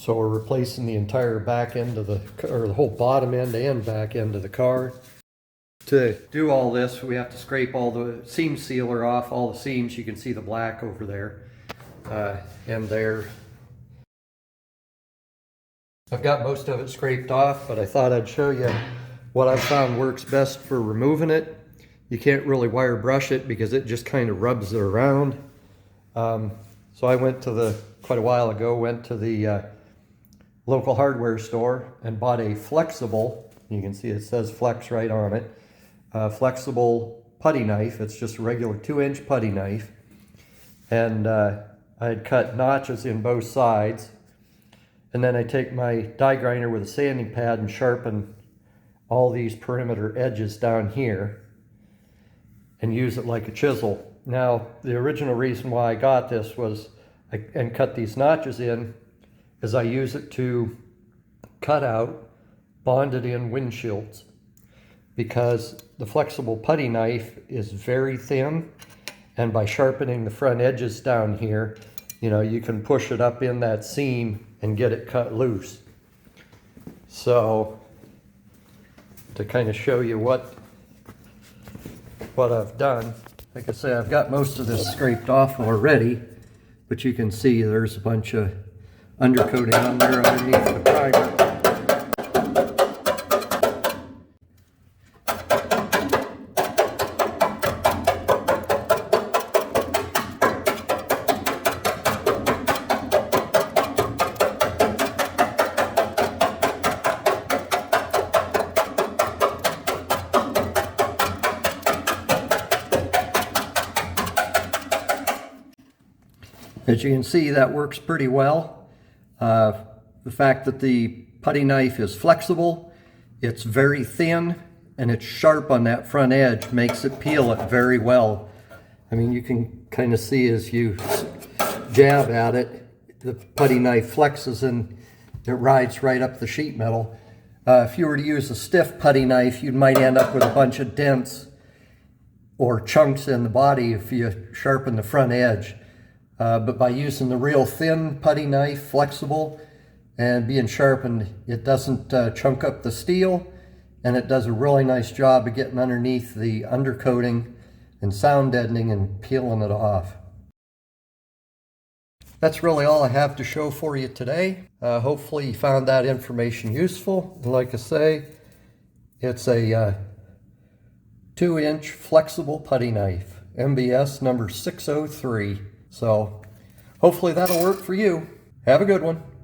So we're replacing the entire back end of the whole bottom end and back end of the car. To do all this, we have to scrape all the seam sealer off, all the seams. You can see the black over there and there. I've got most of it scraped off, but I thought I'd show you what I've found works best for removing it. You can't really wire brush it because it just kind of rubs it around. So I went to quite a while ago, went to the local hardware store and bought a flexible, you can see it says flex right on it, flexible putty knife. It's just a regular 2-inch putty knife. And I had cut notches in both sides. And then I take my die grinder with a sanding pad and sharpen all these perimeter edges down here and use it like a chisel. Now, the original reason why I got this was, and cut these notches in, is I use it to cut out bonded in windshields, because the flexible putty knife is very thin, and by sharpening the front edges down here, you know, you can push it up in that seam and get it cut loose. So, to kind of show you what I've done, like I say, I've got most of this scraped off already, but you can see there's a bunch of undercoating on there underneath the primer. As you can see, that works pretty well. The fact that the putty knife is flexible, it's very thin, and it's sharp on that front edge makes it peel it very well. I mean, you can kind of see as you jab at it, the putty knife flexes and it rides right up the sheet metal. If you were to use a stiff putty knife, you might end up with a bunch of dents or chunks in the body if you sharpen the front edge. But by using the real thin putty knife, flexible, and being sharpened, it doesn't chunk up the steel, and it does a really nice job of getting underneath the undercoating and sound deadening and peeling it off. That's really all I have to show for you today. Hopefully you found that information useful. And like I say, it's a 2-inch flexible putty knife, MBS number 603. So hopefully that'll work for you. Have a good one.